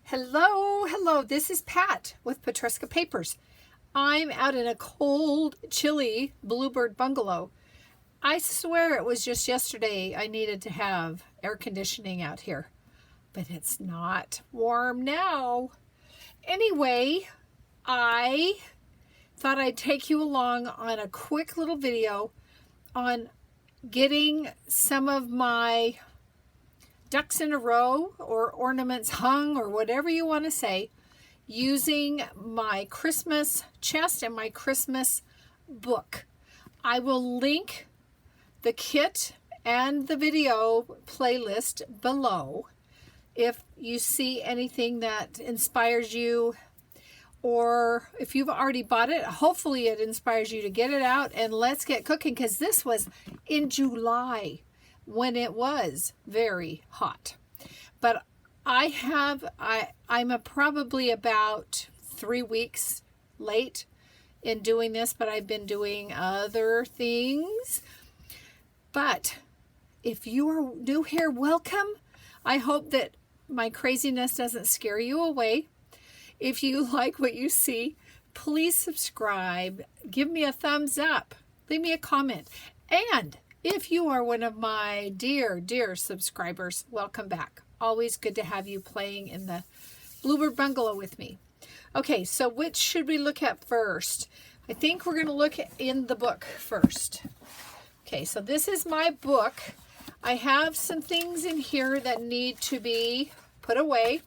Hello, this is Pat with Petruska Papers. I'm out in a cold, chilly Bluebird bungalow. I swear it was just yesterday I needed to have air conditioning out here, but it's not warm now. Anyway, I thought I'd take you along on a quick little video on getting some of my ducks in a row or ornaments hung or whatever you want to say using my Christmas chest and my Christmas book. I will link the kit and the video playlist below. If you see anything that inspires you, or if you've already bought it, hopefully it inspires you to get it out and let's get cooking, because this was in July when it was very hot. But I'm probably about 3 weeks late in doing this, but I've been doing other things. But if you are new here, welcome. I hope that my craziness doesn't scare you away. If you like what you see, please subscribe, give me a thumbs up, leave me a comment. And if you are one of my dear subscribers, welcome back. Always good to have you playing in the Bluebird Bungalow with me. Okay, so which should we look at first? I think we're going to look in the book first. Okay, so this is my book. I have some things in here that need to be put away.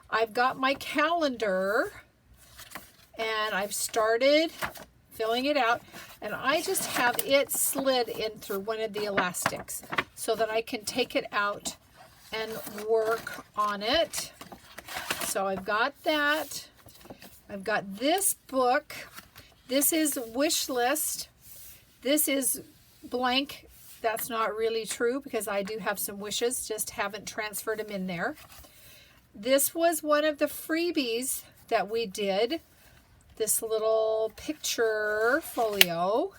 I've got my calendar, and I've started filling it out, and I just have it slid in through one of the elastics so that I can take it out and work on it. So I've got that. I've got this book. This is wish list. This is blank. That's not really true because I do have some wishes, just haven't transferred them in there. This was one of the freebies that we did. This little picture folio.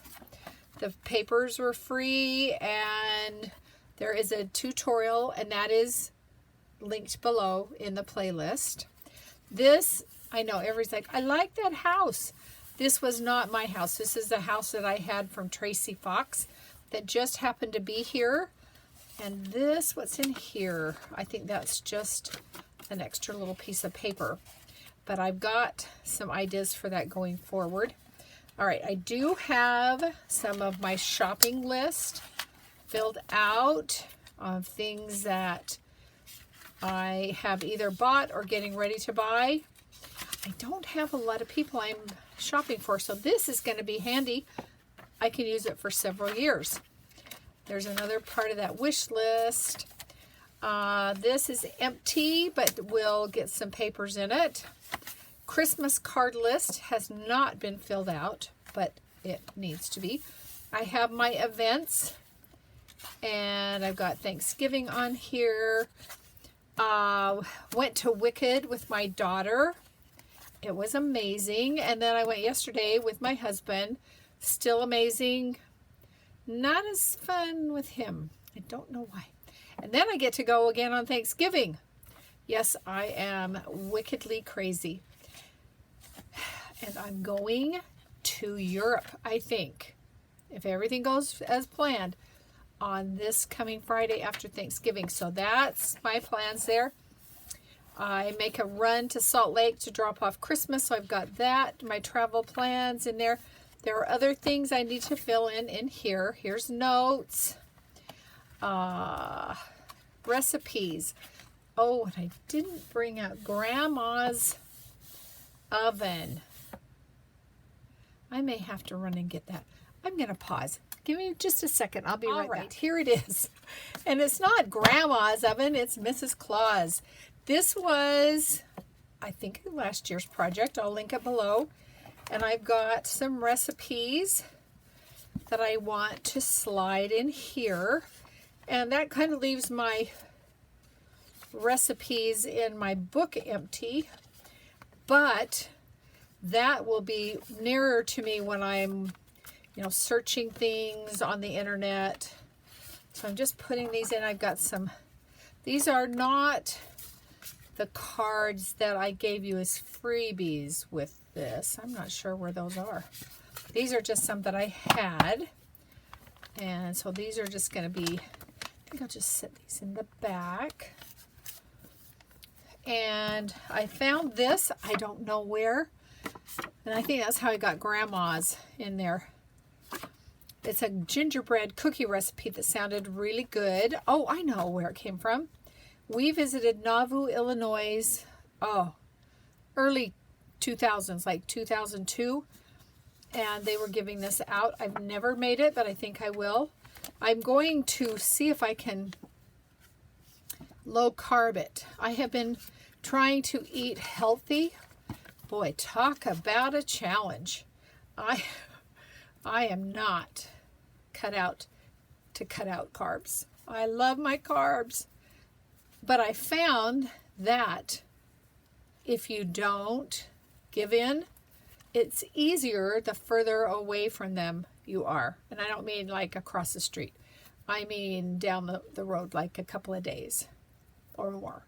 The papers were free, and there is a tutorial, and that is linked below in the playlist. This, I know everybody's like, I like that house. This was not my house. This is the house that I had from Tracy Fox that just happened to be here. And this, what's in here? I think that's just an extra little piece of paper. But I've got some ideas for that going forward. All right, I do have some of my shopping list filled out of things that I have either bought or getting ready to buy. I don't have a lot of people I'm shopping for, so this is going to be handy. I can use it for several years. There's another part of that wish list. This is empty, but we'll get some papers in it. Christmas card list has not been filled out, but it needs to be. I have my events, and I've got Thanksgiving on here. Went to Wicked with my daughter. It was amazing. And then I went yesterday with my husband. Still amazing. Not as fun with him. I don't know why. And then I get to go again on Thanksgiving. Yes, I am wickedly crazy. And I'm going to Europe, I think, if everything goes as planned, on this coming Friday after Thanksgiving. So that's my plans there. I make a run to Salt Lake to drop off Christmas, so I've got that, my travel plans in there. There are other things I need to fill in here. Here's notes. Recipes. Oh, and I didn't bring out Grandma's oven. I may have to run and get that. I'm going to pause. Give me just a second. I'll be right back. Here it is. And it's not Grandma's oven. It's Mrs. Claus. This was, I think, last year's project. I'll link it below. And I've got some recipes that I want to slide in here. And that kind of leaves my recipes in my book empty. But that will be nearer to me when I'm, searching things on the internet. So I'm just putting these in. I've got some, these are not the cards that I gave you as freebies with this. I'm not sure where those are. These are just some that I had. And so these are just going to be, I think I'll just set these in the back. And I found this, I don't know where. And I think that's how I got Grandma's in there. It's a gingerbread cookie recipe that sounded really good. Oh, I know where it came from. We visited Nauvoo, Illinois, early 2000s, like 2002. And they were giving this out. I've never made it, but I think I will. I'm going to see if I can low carb it. I have been trying to eat healthy. Boy, talk about a challenge. I am not cut out to cut out carbs. I love my carbs. But I found that if you don't give in, it's easier the further away from them you are. And I don't mean like across the street. I mean down the road, like a couple of days or more.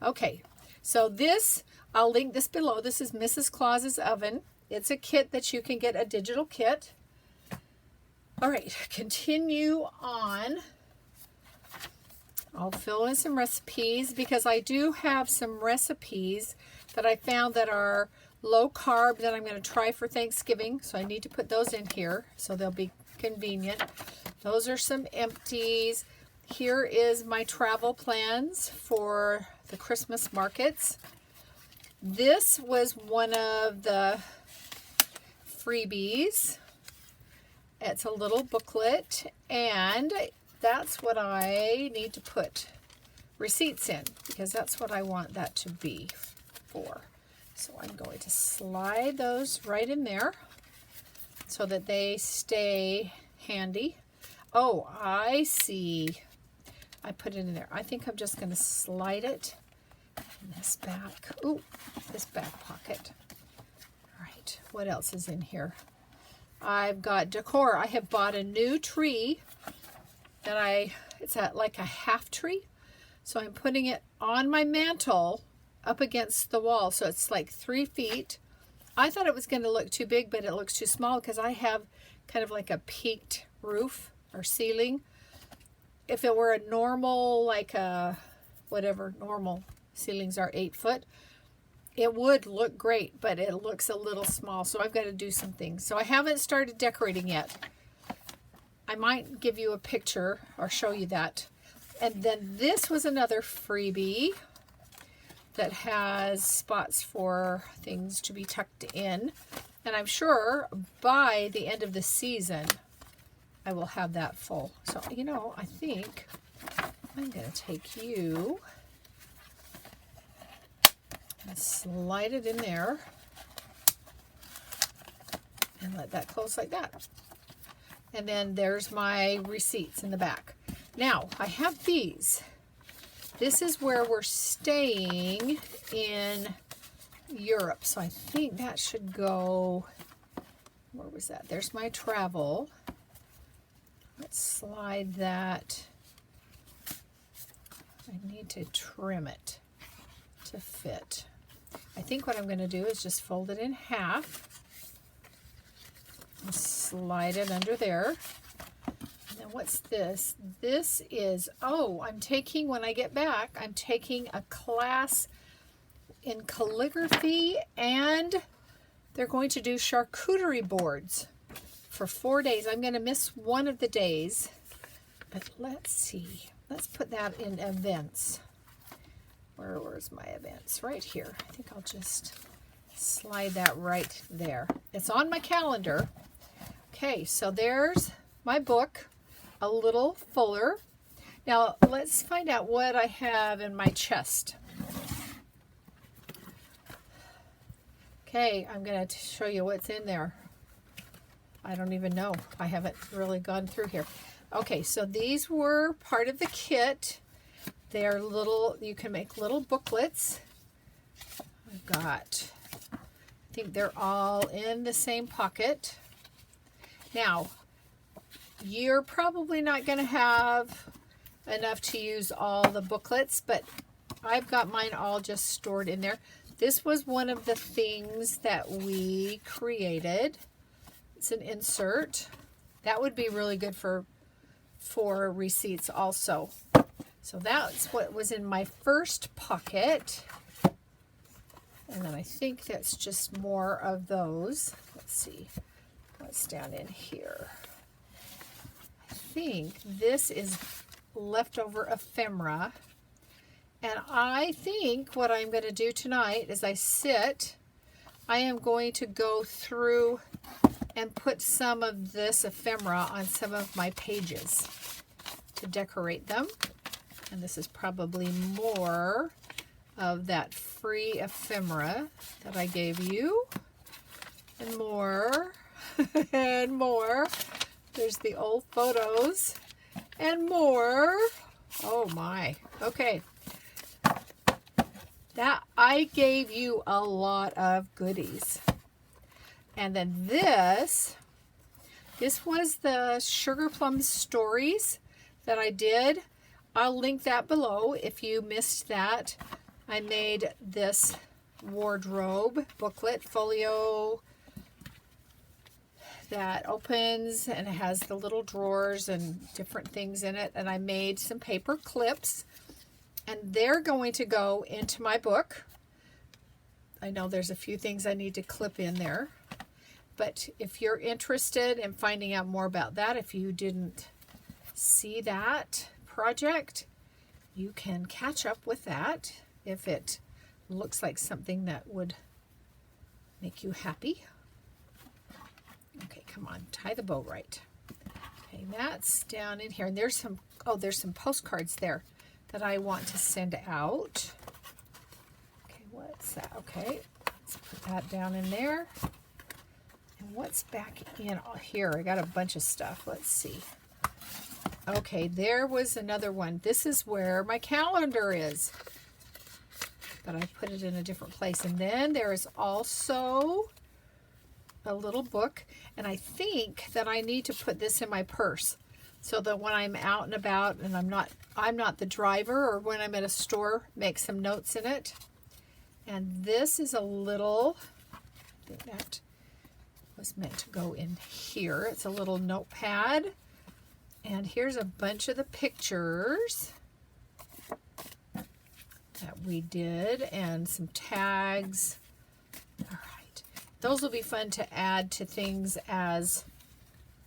Okay, so this, I'll link this below. This is Mrs. Claus's oven. It's a kit that you can get, a digital kit. All right, continue on. I'll fill in some recipes because I do have some recipes that I found that are low carb that I'm going to try for Thanksgiving. So I need to put those in here so they'll be convenient. Those are some empties. Here is my travel plans for the Christmas markets. This was one of the freebies. It's a little booklet, and that's what I need to put receipts in because that's what I want that to be for. So I'm going to slide those right in there so that they stay handy. Oh, I see. I put it in there. I think I'm just going to slide it in this back. Ooh, this back pocket. All right, what else is in here? I've got decor. I have bought a new tree that it's like a half tree. So I'm putting it on my mantle up against the wall. So it's like 3 feet. I thought it was going to look too big, but it looks too small because I have kind of like a peaked roof or ceiling. If it were a normal, like a, whatever normal ceilings are, 8 foot, it would look great, but it looks a little small. So I've got to do some things. So I haven't started decorating yet. I might give you a picture or show you that. And then this was another freebie that has spots for things to be tucked in. And I'm sure by the end of the season, I will have that full. So, you know, I think I'm going to take you and slide it in there and let that close like that. And then there's my receipts in the back. Now, I have these. This is where we're staying in Europe. So I think that should go, where was that? There's my travel. Let's slide that. I need to trim it to fit. I think what I'm going to do is just fold it in half. And slide it under there. And then what's this? This is, I'm taking, when I get back, I'm taking a class in calligraphy, and they're going to do charcuterie boards for 4 days. I'm going to miss one of the days, but let's see. Let's put that in events. Where's my events? Right here. I think I'll just slide that right there. It's on my calendar. Okay, so there's my book, a little fuller. Now let's find out what I have in my chest. Okay, I'm going to show you what's in there. I don't even know. I haven't really gone through here. Okay, so these were part of the kit. They're little, you can make little booklets. I've got, I think they're all in the same pocket. Now, you're probably not going to have enough to use all the booklets, but I've got mine all just stored in there. This was one of the things that we created. It's an insert. That would be really good for receipts also. So that's what was in my first pocket. And then I think that's just more of those. Let's see what's down in here. I think this is leftover ephemera. And I think what I'm going to do tonight is I am going to go through and put some of this ephemera on some of my pages to decorate them. And this is probably more of that free ephemera that I gave you. And more. And more. There's the old photos. And more. Oh my. Okay. That I gave you a lot of goodies. And then this was the Sugar Plum Stories that I did. I'll link that below if you missed that. I made this wardrobe booklet folio that opens and it has the little drawers and different things in it. And I made some paper clips. And they're going to go into my book. I know there's a few things I need to clip in there. But if you're interested in finding out more about that, if you didn't see that project, you can catch up with that if it looks like something that would make you happy. Okay, come on, tie the bow right. Okay, that's down in here. And there's some postcards there that I want to send out. Okay, what's that? Okay, let's put that down in there. And what's back in here? I got a bunch of stuff. Let's see. Okay, there was another one. This is where my calendar is. But I put it in a different place. And then there is also a little book. And I think that I need to put this in my purse, so that when I'm out and about and I'm not the driver, or when I'm at a store, make some notes in it. And this is a little, I think that was meant to go in here. It's a little notepad. And here's a bunch of the pictures that we did and some tags. All right. Those will be fun to add to things as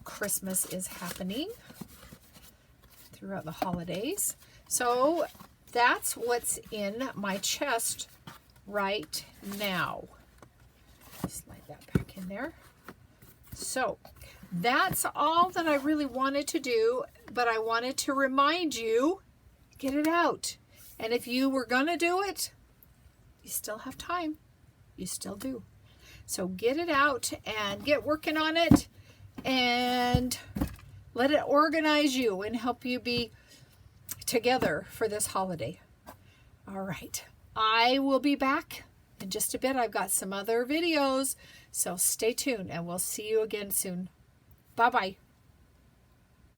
Christmas is happening throughout the holidays. So that's what's in my chest right now. Slide that back in there. So that's all that I really wanted to do, but I wanted to remind you, get it out. And if you were gonna do it, you still have time. You still do. So get it out and get working on it and let it organize you and help you be together for this holiday. All right. I will be back in just a bit. I've got some other videos, so stay tuned and we'll see you again soon. Bye-bye.